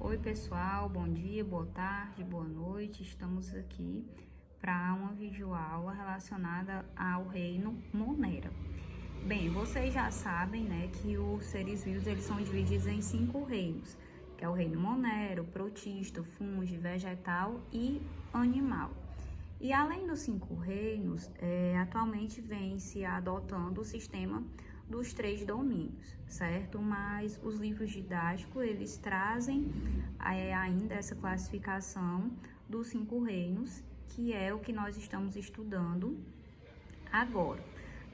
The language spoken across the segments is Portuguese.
Oi pessoal, bom dia, boa tarde, boa noite. Estamos aqui para uma videoaula relacionada ao reino Monera. Bem, vocês já sabem, né, que os seres vivos eles são divididos em 5 reinos, que é o reino Monera, o protista, o fungo, vegetal e animal. E além dos 5 reinos, atualmente vem se adotando o sistema dos 3 domínios, certo? Mas os livros didáticos, eles trazem ainda essa classificação dos 5 reinos, que é o que nós estamos estudando agora.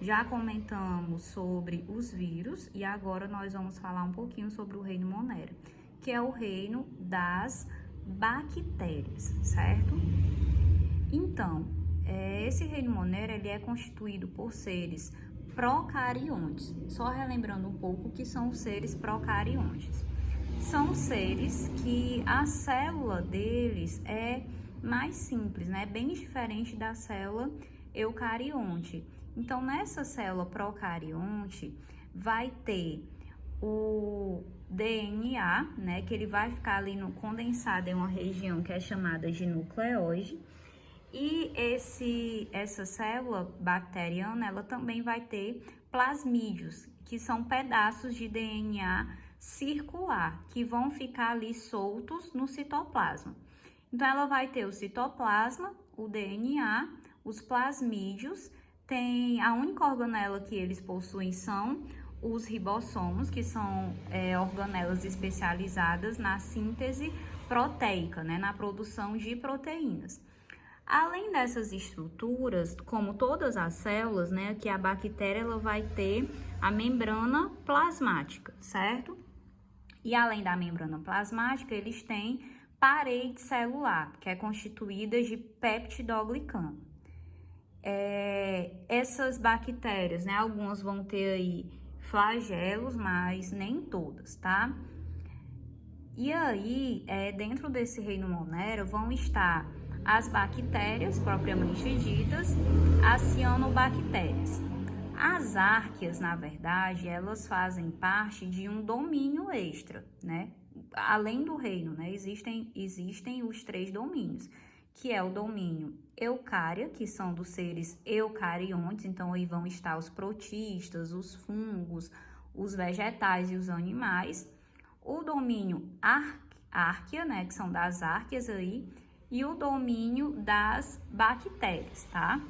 Já comentamos sobre os vírus e agora nós vamos falar um pouquinho sobre o reino Monera, que é o reino das bactérias, certo? Então, esse reino Monera ele é constituído por seres procariontes. Só relembrando um pouco o que são os seres procariontes. São seres que a célula deles é mais simples, né? Bem diferente da célula eucarionte. Então, nessa célula procarionte, vai ter o DNA, né? Que ele vai ficar ali no condensado em uma região que é chamada de nucleóide. E essa célula bacteriana, ela também vai ter plasmídeos, que são pedaços de DNA circular, que vão ficar ali soltos no citoplasma. Então, ela vai ter o citoplasma, o DNA, os plasmídeos, a única organela que eles possuem são os ribossomos, que são organelas especializadas na síntese proteica, né, na produção de proteínas. Além dessas estruturas, como todas as células, né, que a bactéria ela vai ter a membrana plasmática, certo? E além da membrana plasmática, eles têm parede celular, que é constituída de peptidoglicano. Essas bactérias, né, algumas vão ter aí flagelos, mas nem todas, tá? E aí, dentro desse reino Monera vão estar as bactérias propriamente ditas, as cianobactérias. As árqueas, na verdade, elas fazem parte de um domínio extra, né? Além do reino, né? Existem os 3 domínios, que é o domínio eucária, que são dos seres eucariontes, então aí vão estar os protistas, os fungos, os vegetais e os animais. O domínio árquea, né? Que são das árqueas aí, e o domínio das bactérias, tá?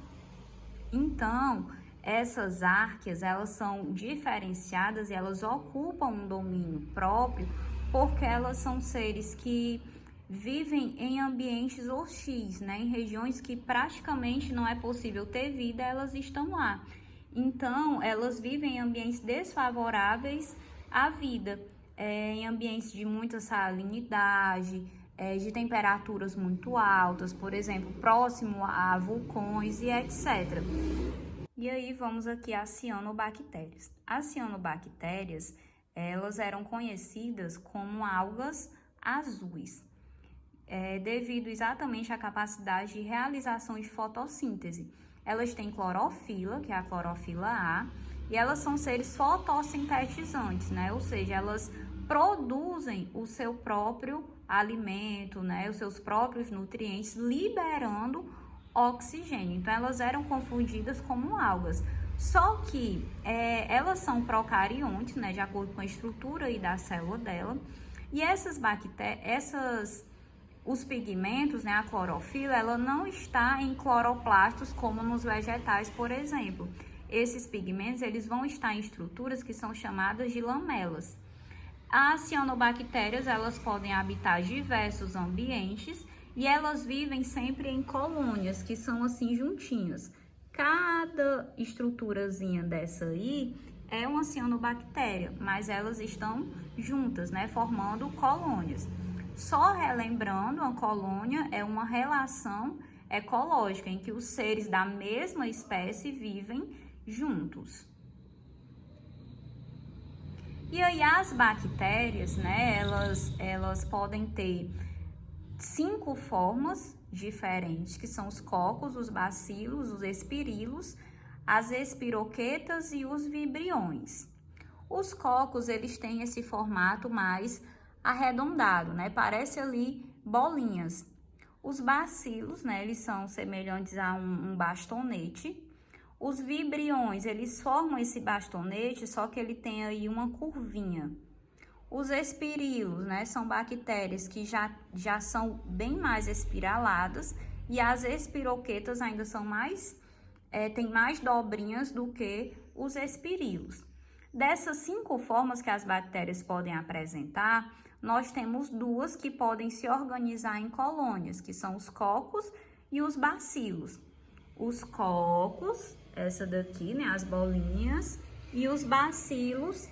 Então, essas árqueas, elas são diferenciadas e elas ocupam um domínio próprio porque elas são seres que vivem em ambientes hostis, né? Em regiões que praticamente não é possível ter vida, elas estão lá. Então, elas vivem em ambientes desfavoráveis à vida, em ambientes de muita salinidade, de temperaturas muito altas, por exemplo, próximo a vulcões e etc. E aí vamos aqui às cianobactérias. As cianobactérias, elas eram conhecidas como algas azuis, devido exatamente à capacidade de realização de fotossíntese. Elas têm clorofila, que é a clorofila A, e elas são seres fotossintetizantes, né? Ou seja, elas produzem o seu próprio alimento, né, os seus próprios nutrientes, liberando oxigênio. Então, elas eram confundidas como algas. Só que elas são procariontes, né, de acordo com a estrutura aí da célula dela. E essas bactérias, os pigmentos, né, a clorofila, ela não está em cloroplastos como nos vegetais, por exemplo. Esses pigmentos, eles vão estar em estruturas que são chamadas de lamelas. As cianobactérias, elas podem habitar diversos ambientes e elas vivem sempre em colônias, que são assim juntinhas. Cada estruturazinha dessa aí é uma cianobactéria, mas elas estão juntas, né, formando colônias. Só relembrando, a colônia é uma relação ecológica em que os seres da mesma espécie vivem juntos. E aí as bactérias, né, elas podem ter 5 formas diferentes, que são os cocos, os bacilos, os espirilos, as espiroquetas e os vibriões. Os cocos, eles têm esse formato mais arredondado, né? Parece ali bolinhas. Os bacilos, né? Eles são semelhantes a um bastonete. Os vibriões, eles formam esse bastonete, só que ele tem aí uma curvinha. Os espirilos, né? São bactérias que já são bem mais espiraladas, e as espiroquetas ainda são mais, tem mais dobrinhas do que os espirilos. Dessas 5 formas que as bactérias podem apresentar, nós temos 2 que podem se organizar em colônias, que são os cocos e os bacilos. Os cocos, essa daqui, né, as bolinhas, e os bacilos,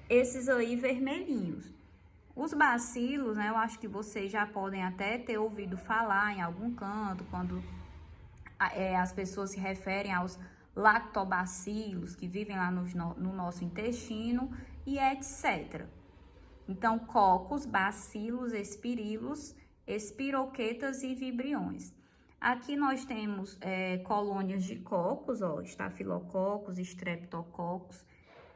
esses aí vermelhinhos. Os bacilos, né, eu acho que vocês já podem até ter ouvido falar em algum canto, quando as pessoas se referem aos lactobacilos, que vivem lá no nosso intestino e etc. Então, cocos, bacilos, espirilos, espiroquetas e vibriões. Aqui nós temos colônias de cocos, ó, estafilococos, streptococos,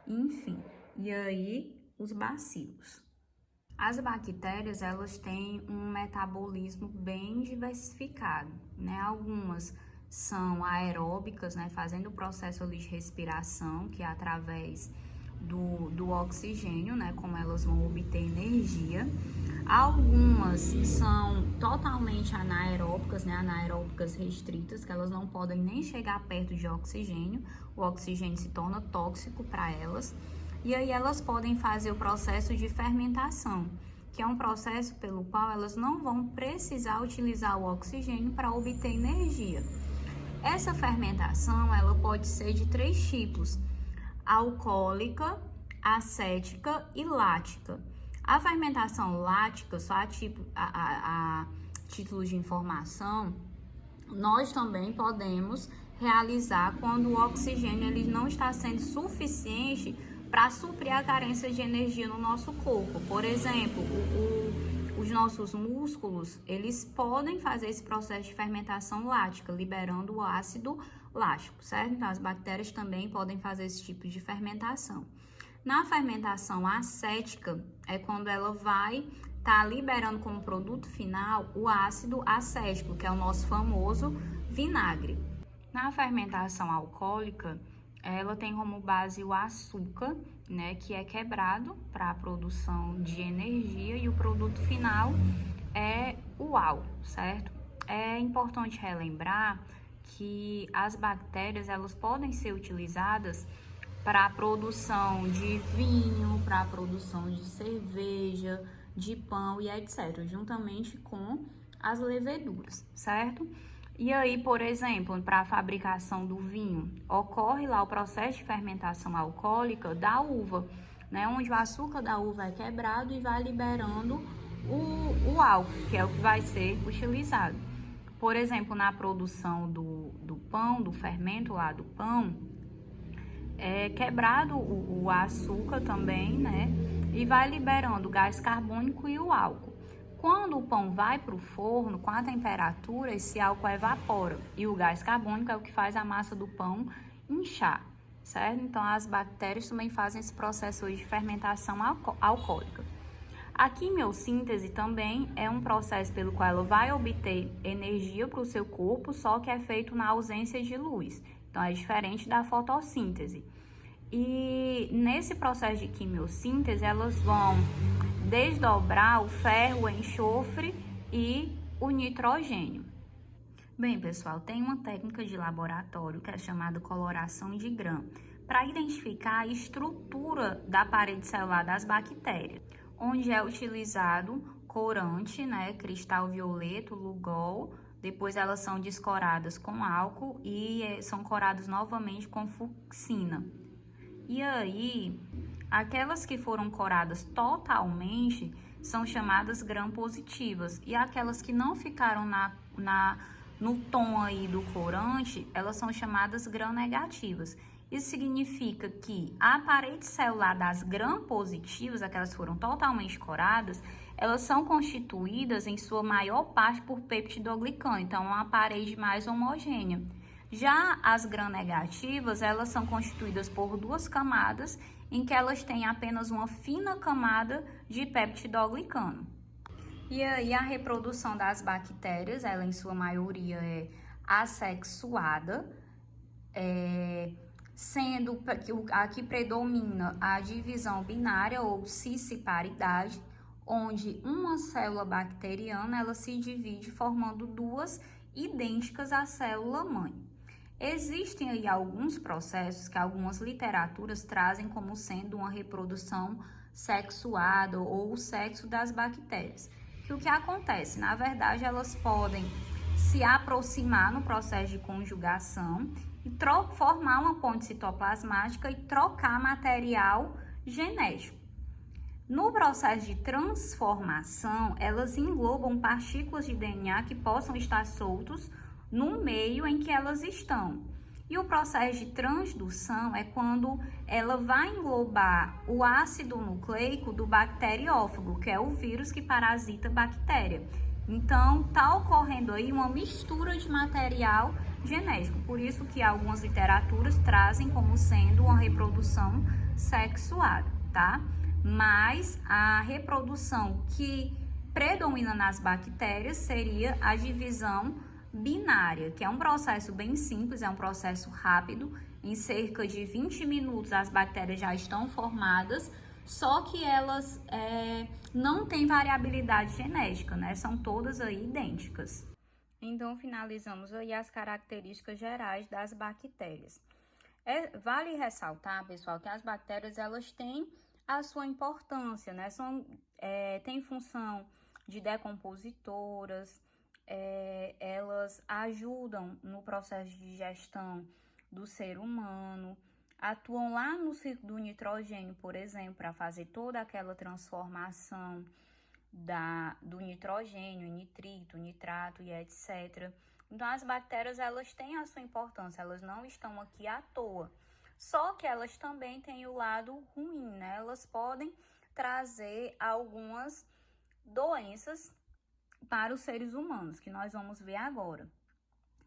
enfim. E aí, os bacilos. As bactérias, elas têm um metabolismo bem diversificado, né? Algumas são aeróbicas, né? Fazendo o processo ali de respiração, que é através do oxigênio, né? Como elas vão obter energia. Algumas são totalmente anaeróbicas, né? Anaeróbicas restritas, que elas não podem nem chegar perto de oxigênio. O oxigênio se torna tóxico para elas. E aí elas podem fazer o processo de fermentação, que é um processo pelo qual elas não vão precisar utilizar o oxigênio para obter energia. Essa fermentação, ela pode ser de 3 tipos: alcoólica, acética e lática. A fermentação lática, só a título de informação, nós também podemos realizar quando o oxigênio ele não está sendo suficiente para suprir a carência de energia no nosso corpo. Por exemplo, os nossos músculos, eles podem fazer esse processo de fermentação lática, liberando o ácido lático, certo? Então, as bactérias também podem fazer esse tipo de fermentação. Na fermentação acética, é quando ela vai estar liberando como produto final o ácido acético, que é o nosso famoso vinagre. Na fermentação alcoólica, ela tem como base o açúcar, né, que é quebrado para a produção de energia, e o produto final é o álcool, certo? É importante relembrar que as bactérias, elas podem ser utilizadas para a produção de vinho, para a produção de cerveja, de pão e etc., juntamente com as leveduras, certo? E aí, por exemplo, para a fabricação do vinho, ocorre lá o processo de fermentação alcoólica da uva, né? Onde o açúcar da uva é quebrado e vai liberando o álcool, que é o que vai ser utilizado. Por exemplo, na produção do pão, do fermento lá do pão, é quebrado o açúcar também, né? E vai liberando o gás carbônico e o álcool. Quando o pão vai para o forno, com a temperatura, esse álcool evapora, e o gás carbônico é o que faz a massa do pão inchar, certo? Então, as bactérias também fazem esse processo de fermentação alcoólica. A quimiossíntese também é um processo pelo qual ela vai obter energia para o seu corpo, só que é feito na ausência de luz. Então, é diferente da fotossíntese. E nesse processo de quimiossíntese, elas vão desdobrar o ferro, o enxofre e o nitrogênio. Bem, pessoal, tem uma técnica de laboratório que é chamada coloração de Gram, para identificar a estrutura da parede celular das bactérias, onde é utilizado corante, né, cristal violeta, Lugol. Depois elas são descoradas com álcool e são coradas novamente com fucsina. E aí, aquelas que foram coradas totalmente são chamadas gram-positivas, e aquelas que não ficaram no tom aí do corante, elas são chamadas gram-negativas. Isso significa que a parede celular das gram-positivas, aquelas que foram totalmente coradas, elas são constituídas em sua maior parte por peptidoglicano, então é uma parede mais homogênea. Já as gram-negativas, elas são constituídas por 2 camadas em que elas têm apenas uma fina camada de peptidoglicano. E aí a reprodução das bactérias, ela em sua maioria é assexuada, sendo que aqui predomina a divisão binária ou cisciparidade, onde uma célula bacteriana ela se divide formando duas idênticas à célula mãe. Existem aí alguns processos que algumas literaturas trazem como sendo uma reprodução sexuada ou o sexo das bactérias. Que o que acontece? Na verdade, elas podem se aproximar no processo de conjugação e formar uma ponte citoplasmática e trocar material genético. No processo de transformação, elas englobam partículas de DNA que possam estar soltos no meio em que elas estão. E o processo de transdução é quando ela vai englobar o ácido nucleico do bacteriófago, que é o vírus que parasita a bactéria. Então, está ocorrendo aí uma mistura de material genético. Por isso que algumas literaturas trazem como sendo uma reprodução sexuada, tá? Mas a reprodução que predomina nas bactérias seria a divisão binária, que é um processo bem simples, é um processo rápido. Em cerca de 20 minutos as bactérias já estão formadas, só que elas não têm variabilidade genética, né? São todas aí idênticas. Então, finalizamos aí as características gerais das bactérias. Vale ressaltar, pessoal, que as bactérias elas têm a sua importância, né? Tem função de decompositoras, elas ajudam no processo de digestão do ser humano, atuam lá no ciclo do nitrogênio, por exemplo, para fazer toda aquela transformação do nitrogênio em nitrito, nitrato e etc. Então, as bactérias, elas têm a sua importância, elas não estão aqui à toa. Só que elas também têm o lado ruim, né? Elas podem trazer algumas doenças para os seres humanos, que nós vamos ver agora.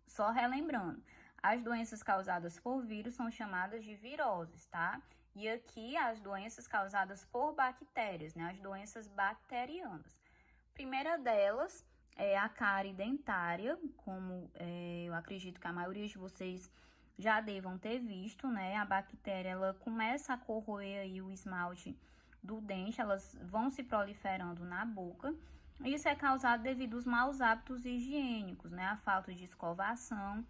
Só relembrando, as doenças causadas por vírus são chamadas de viroses, tá? E aqui as doenças causadas por bactérias, né? As doenças bacterianas. A primeira delas é a cárie dentária, como eu acredito que a maioria de vocês já devam ter visto, né? A bactéria, ela começa a corroer aí o esmalte do dente, elas vão se proliferando na boca. Isso é causado devido aos maus hábitos higiênicos, né? A falta de escovação,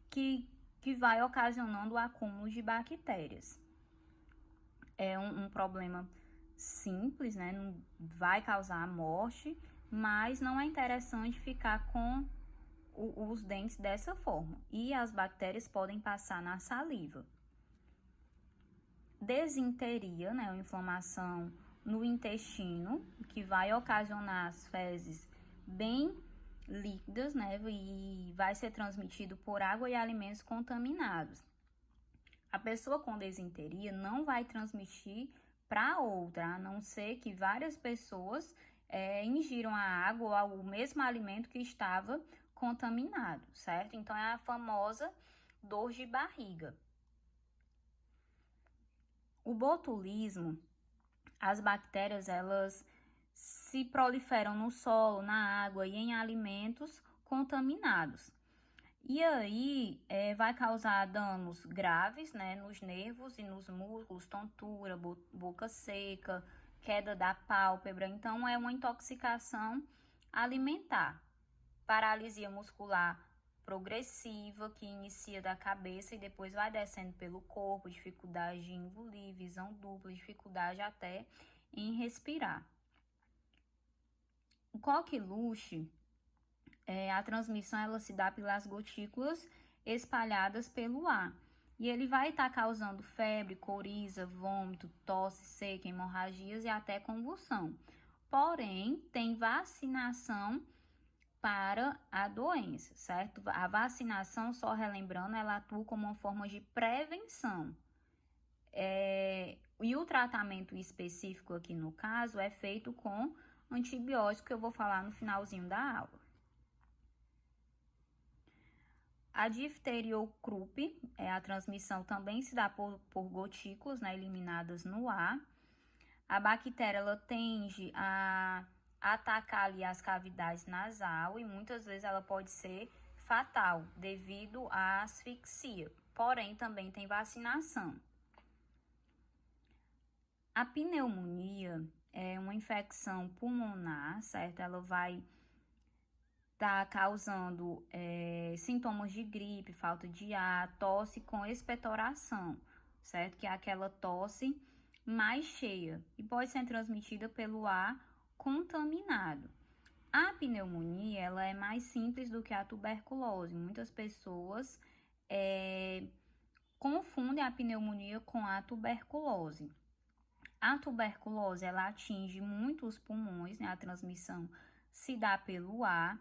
que vai ocasionando o acúmulo de bactérias. É um problema simples, né? Não vai causar a morte, mas não é interessante ficar com os dentes dessa forma. E as bactérias podem passar na saliva. Desinteria, né? Uma inflamação no intestino, que vai ocasionar as fezes bem líquidas, né? E vai ser transmitido por água e alimentos contaminados. A pessoa com desinteria não vai transmitir para outra, a não ser que várias pessoas ingiram a água ou o mesmo alimento que estava contaminado, certo? Então, é a famosa dor de barriga. O botulismo, as bactérias, elas se proliferam no solo, na água e em alimentos contaminados. E aí, vai causar danos graves, né, nos nervos e nos músculos, tontura, boca seca, queda da pálpebra. Então, é uma intoxicação alimentar. Paralisia muscular progressiva, que inicia da cabeça e depois vai descendo pelo corpo, dificuldade de engolir, visão dupla, dificuldade até em respirar. O coqueluche, a transmissão ela se dá pelas gotículas espalhadas pelo ar. E ele vai estar causando febre, coriza, vômito, tosse seca, hemorragias e até convulsão. Porém, tem vacinação para a doença, certo? A vacinação, só relembrando, ela atua como uma forma de prevenção. E o tratamento específico aqui no caso é feito com antibiótico, que eu vou falar no finalzinho da aula. A difteria ou croup, a transmissão também se dá por gotículas, né, eliminadas no ar. A bactéria, ela tende a atacar ali as cavidades nasais e muitas vezes ela pode ser fatal devido à asfixia. Porém, também tem vacinação. A pneumonia é uma infecção pulmonar, certo? Ela vai estar causando sintomas de gripe, falta de ar, tosse com expectoração, certo? Que é aquela tosse mais cheia e pode ser transmitida pelo ar contaminado. A pneumonia, ela é mais simples do que a tuberculose. Muitas pessoas confundem a pneumonia com a tuberculose. A tuberculose, ela atinge muito os pulmões, né? A transmissão se dá pelo ar,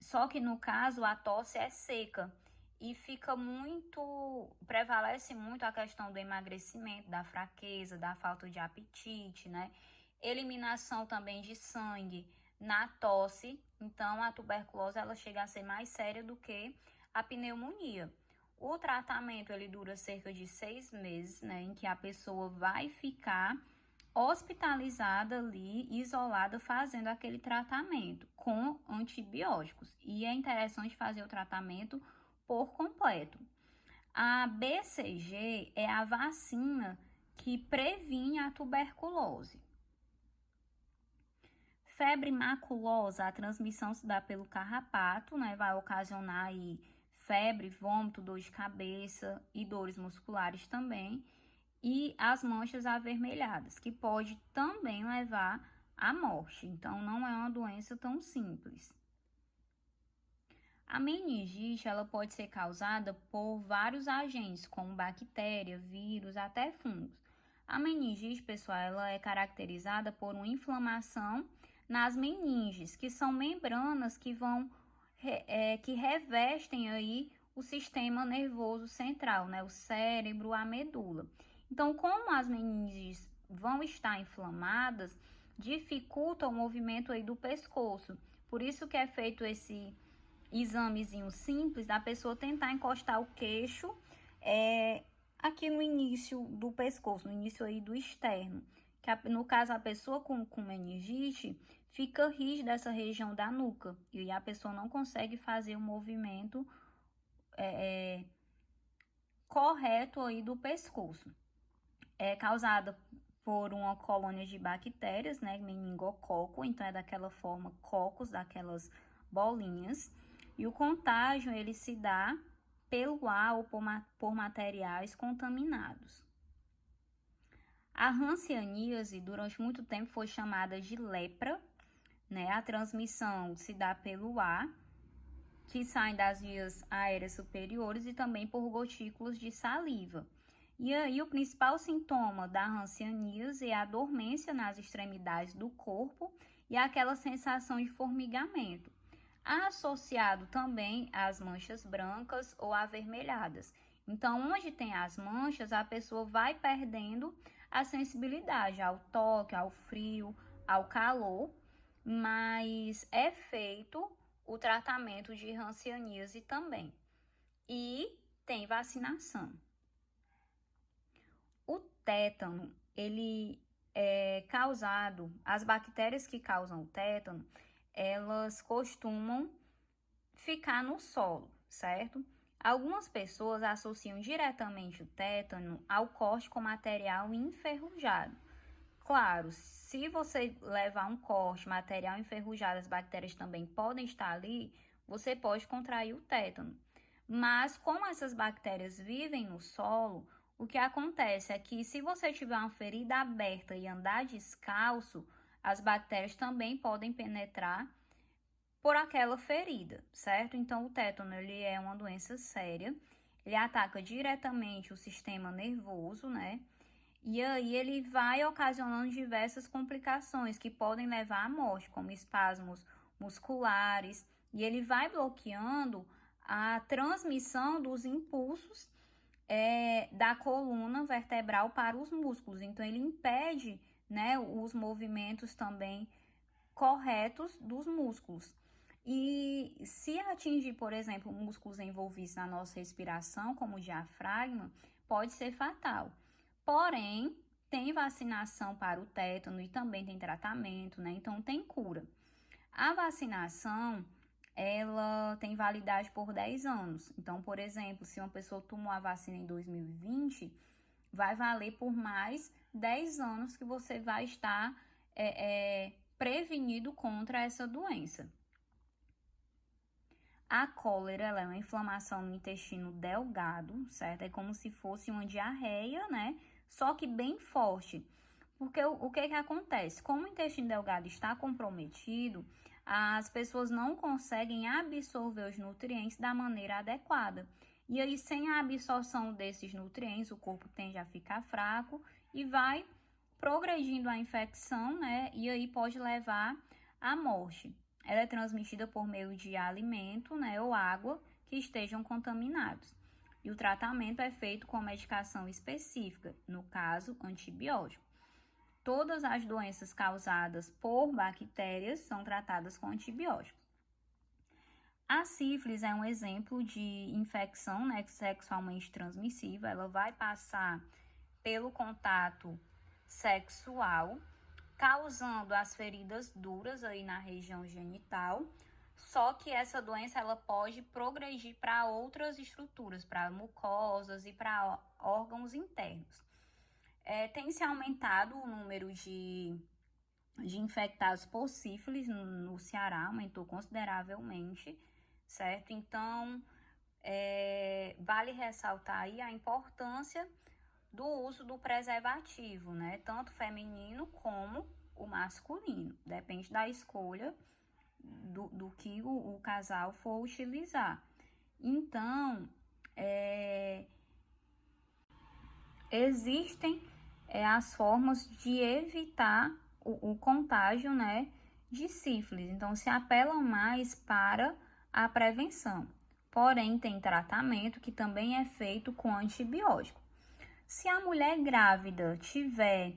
só que no caso a tosse é seca e prevalece muito a questão do emagrecimento, da fraqueza, da falta de apetite, né? Eliminação também de sangue na tosse. Então, a tuberculose, ela chega a ser mais séria do que a pneumonia. O tratamento, ele dura cerca de 6 meses, né? Em que a pessoa vai ficar hospitalizada ali, isolada, fazendo aquele tratamento com antibióticos. E é interessante fazer o tratamento por completo. A BCG é a vacina que previne a tuberculose. Febre maculosa, a transmissão se dá pelo carrapato, né? Vai ocasionar aí febre, vômito, dor de cabeça e dores musculares também. E as manchas avermelhadas, que pode também levar à morte. Então, não é uma doença tão simples. A meningite, ela pode ser causada por vários agentes, como bactéria, vírus, até fungos. A meningite, pessoal, ela é caracterizada por uma inflamação nas meninges, que são membranas que revestem aí o sistema nervoso central, né? O cérebro, a medula. Então, como as meninges vão estar inflamadas, dificulta o movimento aí do pescoço. Por isso que é feito esse examezinho simples da pessoa tentar encostar o queixo aqui no início do pescoço, no início aí do externo. Que no caso, a pessoa com meningite fica rígida essa região da nuca e a pessoa não consegue fazer o movimento correto aí do pescoço. É causada por uma colônia de bactérias, né, meningococo, então é daquela forma cocos, daquelas bolinhas. E o contágio, ele se dá pelo ar ou por materiais contaminados. A hanseníase, durante muito tempo, foi chamada de lepra, né? A transmissão se dá pelo ar, que saem das vias aéreas superiores e também por gotículas de saliva. E aí, o principal sintoma da hanseníase é a dormência nas extremidades do corpo e aquela sensação de formigamento, associado também às manchas brancas ou avermelhadas. Então, onde tem as manchas, a pessoa vai perdendo a sensibilidade ao toque, ao frio, ao calor, mas é feito o tratamento de hanseníase também. E tem vacinação. O tétano, ele é causado, as bactérias que causam o tétano, elas costumam ficar no solo, certo? Algumas pessoas associam diretamente o tétano ao corte com material enferrujado. Claro, se você levar um corte, material enferrujado, as bactérias também podem estar ali, você pode contrair o tétano. Mas como essas bactérias vivem no solo, o que acontece é que se você tiver uma ferida aberta e andar descalço, as bactérias também podem penetrar por aquela ferida, certo? Então, o tétano, ele é uma doença séria, ele ataca diretamente o sistema nervoso, né? E aí ele vai ocasionando diversas complicações que podem levar à morte, como espasmos musculares, e ele vai bloqueando a transmissão dos impulsos da coluna vertebral para os músculos. Então, ele impede, né, os movimentos também corretos dos músculos. E se atingir, por exemplo, músculos envolvidos na nossa respiração, como o diafragma, pode ser fatal. Porém, tem vacinação para o tétano e também tem tratamento, né? Então, tem cura. A vacinação, ela tem validade por 10 anos. Então, por exemplo, se uma pessoa tomou a vacina em 2020, vai valer por mais 10 anos que você vai estar prevenido contra essa doença. A cólera, ela é uma inflamação no intestino delgado, certo? É como se fosse uma diarreia, né? Só que bem forte. Porque o que acontece? Como o intestino delgado está comprometido, as pessoas não conseguem absorver os nutrientes da maneira adequada. E aí, sem a absorção desses nutrientes, o corpo tende a ficar fraco e vai progredindo a infecção, né? E aí pode levar à morte. Ela é transmitida por meio de alimento, né, ou água que estejam contaminados. E o tratamento é feito com medicação específica, no caso, antibiótico. Todas as doenças causadas por bactérias são tratadas com antibióticos. A sífilis é um exemplo de infecção, né, sexualmente transmissível. Ela vai passar pelo contato sexual, causando as feridas duras aí na região genital. Só que essa doença ela pode progredir para outras estruturas, para mucosas e para órgãos internos. Tem se aumentado o número de infectados por sífilis no Ceará, aumentou consideravelmente, certo? Então, vale ressaltar aí a importância do uso do preservativo, né? Tanto feminino como o masculino. Depende da escolha do que o casal for utilizar. Então, existem as formas de evitar o contágio, né, de sífilis. Então, se apela mais para a prevenção. Porém, tem tratamento que também é feito com antibiótico. Se a mulher grávida tiver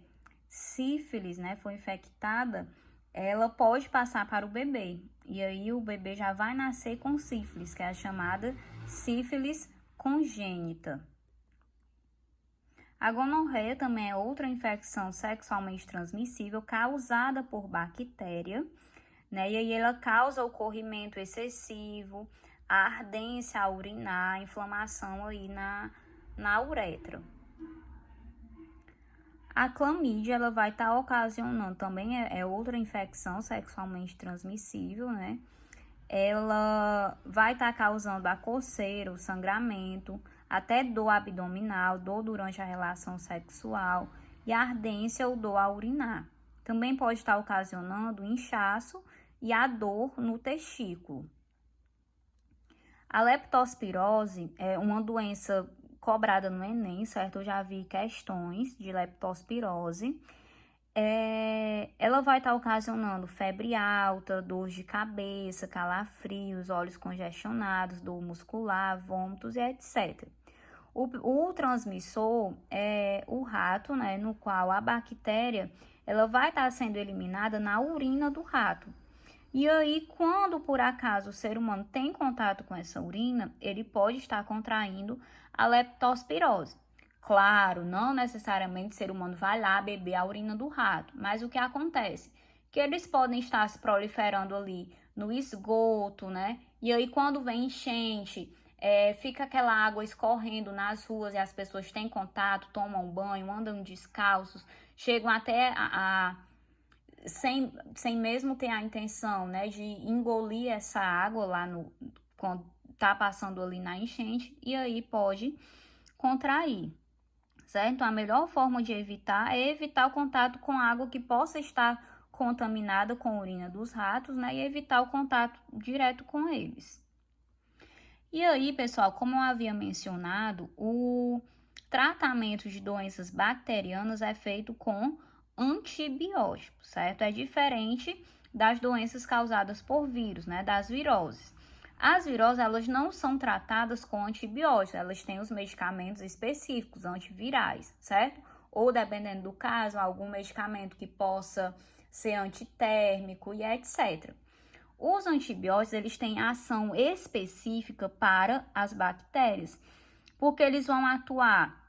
sífilis, né, foi infectada, ela pode passar para o bebê. E aí o bebê já vai nascer com sífilis, que é a chamada sífilis congênita. A gonorreia também é outra infecção sexualmente transmissível causada por bactéria, né? E aí ela causa o corrimento excessivo, a ardência a urinar, a inflamação aí na uretra. A clamídia, ela vai estar ocasionando, também é outra infecção sexualmente transmissível, né? Ela vai estar causando a coceira, o sangramento, até dor abdominal, dor durante a relação sexual e ardência ou dor a urinar. Também pode estar ocasionando inchaço e a dor no testículo. A leptospirose é uma doença cobrada no Enem, certo? Eu já vi questões de leptospirose. Ela vai estar ocasionando febre alta, dor de cabeça, calafrios, olhos congestionados, dor muscular, vômitos e etc. O transmissor é o rato, né, no qual a bactéria ela vai estar sendo eliminada na urina do rato. E aí, quando por acaso o ser humano tem contato com essa urina, ele pode estar contraindo a leptospirose. Claro, não necessariamente o ser humano vai lá beber a urina do rato, mas o que acontece? Que eles podem estar se proliferando ali no esgoto, né? E aí, quando vem enchente, fica aquela água escorrendo nas ruas e as pessoas têm contato, tomam banho, andam descalços, chegam até sem mesmo ter a intenção, né, de engolir essa água lá quando tá passando ali na enchente, e aí pode contrair, certo? Então, a melhor forma de evitar é evitar o contato com água que possa estar contaminada com a urina dos ratos, né, e evitar o contato direto com eles. E aí, pessoal, como eu havia mencionado, o tratamento de doenças bacterianas é feito com antibióticos, certo? É diferente das doenças causadas por vírus, né? Das viroses. As viroses, elas não são tratadas com antibióticos, elas têm os medicamentos específicos, antivirais, certo? Ou, dependendo do caso, algum medicamento que possa ser antitérmico e etc. Os antibióticos, eles têm ação específica para as bactérias, porque eles vão atuar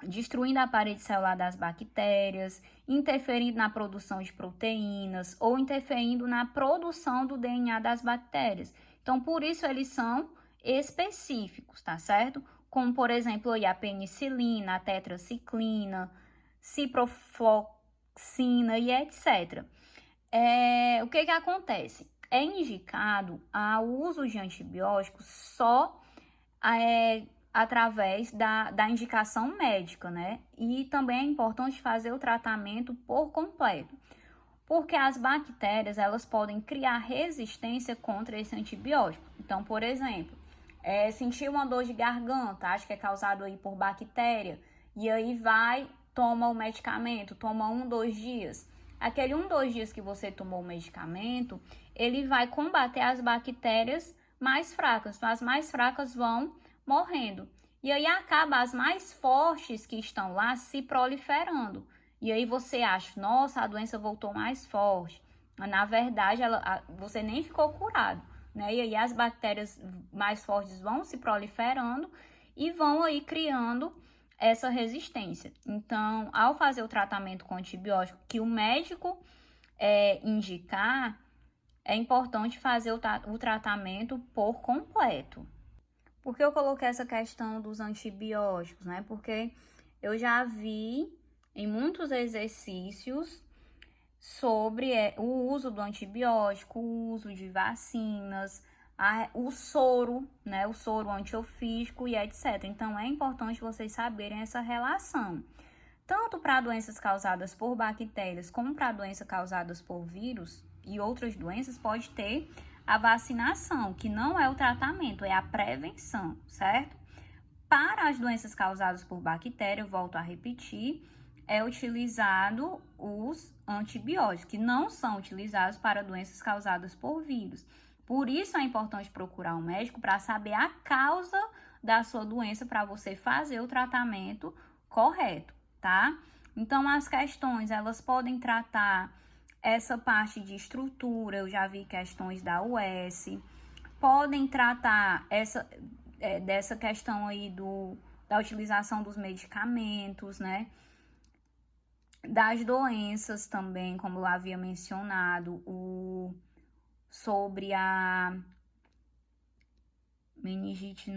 destruindo a parede celular das bactérias, interferindo na produção de proteínas ou interferindo na produção do DNA das bactérias. Então, por isso eles são específicos, tá certo? Como, por exemplo, a penicilina, a tetraciclina, ciprofloxacina e etc. O que acontece? É indicado o uso de antibióticos só através da indicação médica, né? E também é importante fazer o tratamento por completo, porque as bactérias, elas podem criar resistência contra esse antibiótico. Então, por exemplo, sentir uma dor de garganta, acho que é causado aí por bactéria, e aí toma o medicamento, toma 1-2 dias. Aquele 1-2 dias que você tomou o medicamento, ele vai combater as bactérias mais fracas. Então, as mais fracas vão morrendo. E aí acaba as mais fortes que estão lá se proliferando. E aí você acha, nossa, a doença voltou mais forte. Mas, na verdade, você nem ficou curado, né? E aí as bactérias mais fortes vão se proliferando e vão aí criando essa resistência. Então, ao fazer o tratamento com antibiótico que o médico indicar, é importante fazer o tratamento por completo. Por que eu coloquei essa questão dos antibióticos, né? Porque eu já vi em muitos exercícios sobre o uso do antibiótico, o uso de vacinas, o soro, né? O soro antiofídico e etc. Então, é importante vocês saberem essa relação. Tanto para doenças causadas por bactérias, como para doenças causadas por vírus e outras doenças, pode ter a vacinação, que não é o tratamento, é a prevenção, certo? Para as doenças causadas por bactéria, eu volto a repetir, é utilizado os antibióticos, que não são utilizados para doenças causadas por vírus. Por isso é importante procurar um médico para saber a causa da sua doença, para você fazer o tratamento correto, tá? Então, as questões, elas podem tratar essa parte de estrutura, eu já vi questões da US, podem tratar dessa questão aí da utilização dos medicamentos, né? Das doenças também, como eu havia mencionado, sobre a meningite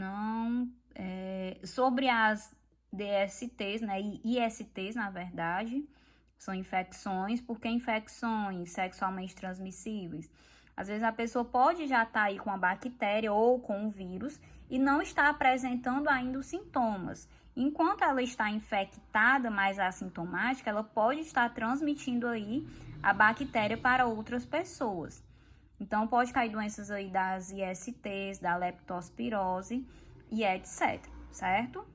sobre as DSTs, né, e ISTs, na verdade, são infecções, porque infecções sexualmente transmissíveis, às vezes a pessoa pode já estar aí com a bactéria ou com o vírus e não está apresentando ainda os sintomas. Enquanto ela está infectada, mais assintomática, ela pode estar transmitindo aí a bactéria para outras pessoas. Então, pode cair doenças aí das ISTs, da leptospirose e etc, certo?